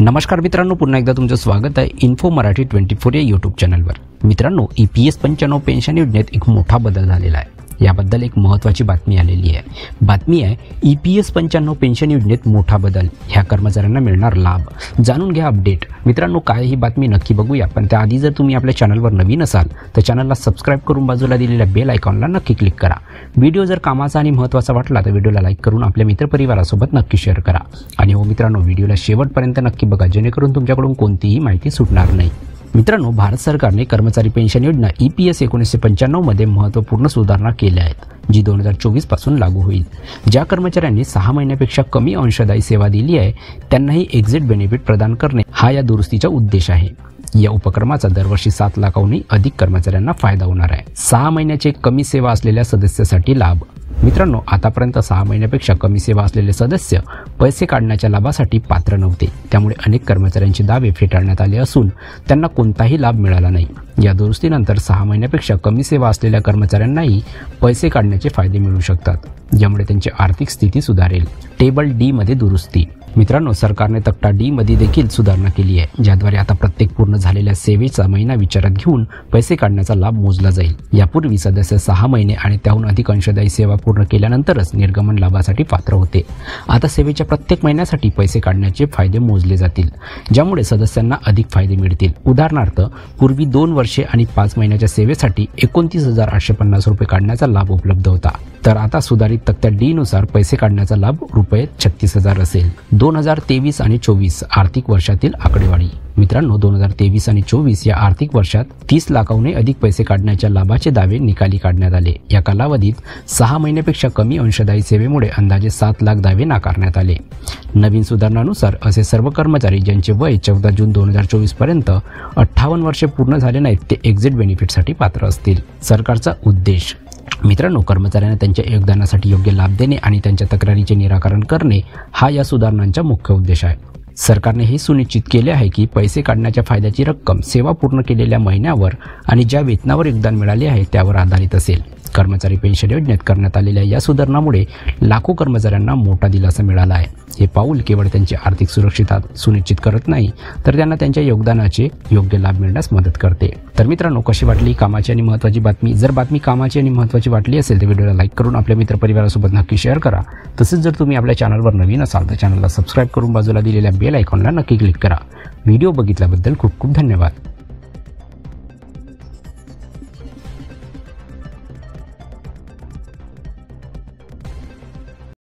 नमस्कार मित्रांनो, पुन्हा एकदा तुमचं स्वागत आहे इन्फो मराठी 24 या यूट्यूब चॅनलवर। मित्रांनो, EPS 95 पेन्शन योजनेत एक मोठा बदल झालेला आहे। याबद्दल एक महत्त्वाची बातमी आलेली आहे। बातमी आहे EPS 95 पेन्शन योजनेत मोठा बदल, ह्या कर्मचाऱ्यांना मिळणार लाभ। जाणून घ्या अपडेट। मित्रांनो, काय ही बातमी नक्की बघूया, पण त्याआधी जर तुम्ही आपल्या चॅनलवर नवीन असाल तर चॅनलला सबस्क्राइब करून बाजूला दिलेल्या बेल आयकॉनला नक्की क्लिक करा। व्हिडिओ जर कामाचा आणि महत्त्वाचा वाटला तर व्हिडिओला लाईक करून आपल्या मित्रपरिवारासोबत नक्की शेअर करा। आणि हो मित्रांनो, व्हिडिओला शेवटपर्यंत नक्की बघा, जेणेकरून तुमच्याकडून कोणतीही माहिती सुटणार नाही। मित्रांनो, भारत सरकारने कर्मचारी पेन्शन योजना EPS 1995 मध्ये महत्त्वपूर्ण सुधारणा केल्या आहेत, जी 2024 पासून लागू होईल। ज्या कर्मचाऱ्यांनी 6 महिन्यापेक्षा कमी अंशदायी सेवा दिली आहे त्यांनाही एक्झिट बेनिफिट प्रदान करणे हा या दुरुस्तीचा उद्देश आहे। या उपक्रमाचा दरवर्षी 7 लाखांहूनही अधिक कर्मचाऱ्यांना फायदा होणार आहे। 6 महिन्याचे कमी सेवा असलेल्या सदस्यासाठी लाभ। मित्रांनो, आतापर्यंत 6 महिन्यापेक्षा कमी सेवा असलेले सदस्य पैसे काढण्याच्या लाभासाठी पात्र नव्हते, त्यामुळे अनेक कर्मचाऱ्यांचे दावे फेटाळण्यात आले असून त्यांना कोणताही लाभ मिळाला नाही। या दुरुस्तीनंतर 6 महिन्यापेक्षा कमी सेवा असलेल्या कर्मचाऱ्यांनाही पैसे काढण्याचे फायदे मिळू शकतात, ज्यामुळे त्यांची आर्थिक स्थिती सुधारेल। टेबल D मध्ये दुरुस्ती। मित्रांनो, सरकारने तक्ता D मध्ये देखील सुधारणा केली आहे, ज्याद्वारे आता प्रत्येक पूर्ण झालेल्या सेवेचा महिना विचारात घेऊन पैसे काढण्याचा लाभ मोजला जाईल। यापूर्वी सदस्य 6 महिने आणि त्याहून अधिक अंशदायी सेवा पूर्ण केल्यानंतरच निर्गमन लाभासाठी पात्र होते। आता सेवेच्या प्रत्येक महिन्यासाठी पैसे काढण्याचे फायदे मोजले जातील, ज्यामुळे सदस्यांना अधिक फायदे मिळतील। उदाहरणार्थ, पूर्वी 2 वर्षे आणि 5 महिन्याच्या सेवेसाठी 29,850 रुपये काढण्याचा लाभ उपलब्ध होता, तर आता सुधारित तक्त्या D नुसार पैसे काढण्याचा लाभ रुपये 36,000 असेल। 2023 आणि 24 आर्थिक वर्षातील आकडेवारी। मित्रांनो, 2023 आणि 24 या आर्थिक वर्षात 30 लाखांहूनही अधिक पैसे काढण्याच्या लाभाचे दावे निकाली काढण्यात आले। या कालावधीत 6 महिन्यापेक्षा कमी अंशदायी सेवेमुळे अंदाजे 7 लाख दावे नाकारण्यात आले। नवीन सुधारणानुसार असे सर्व कर्मचारी ज्यांचे वय 14 जून 2024 पर्यंत 58 वर्षे पूर्ण झाले नाहीत ते एक्झिट बेनिफिटसाठी पात्र असतील। सरकारचा उद्देश। मित्रांनो, कर्मचाऱ्यांना त्यांच्या योगदानासाठी योग्य लाभ देणे आणि त्यांच्या तक्रारीचे निराकरण करणे हा या सुधारणांचा मुख्य उद्देश आहे। सरकारने हे सुनिश्चित केले आहे की पैसे काढण्याच्या फायद्याची रक्कम सेवा पूर्ण केलेल्या महिन्यावर आणि ज्या वेतनावर योगदान मिळाले आहे त्यावर आधारित असेल। कर्मचारी पेन्शन योजनेत करण्यात आलेल्या या सुधारणामुळे लाखो कर्मचाऱ्यांना मोठा दिलासा मिळाला आहे। हे पाऊल केवळ त्यांची आर्थिक सुरक्षितता सुनिश्चित करत नाही, तर त्यांना त्यांच्या योगदानाचे योग्य लाभ मिळण्यास मदत करते। तर मित्रांनो, कशी वाटली कामाची आणि महत्त्वाची बातमी? जर बातमी कामाची आणि महत्त्वाची वाटली असेल तर व्हिडिओला लाईक करून आपल्या मित्रपरिवारासोबत नक्की शेअर करा। तसेच जर तुम्ही आपल्या चॅनलवर नवीन असाल तर चॅनलला सबस्क्राइब करून बाजूला दिलेल्या बेल आयकॉनला नक्की क्लिक करा। व्हिडिओ बघितल्याबद्दल खूप खूप धन्यवाद।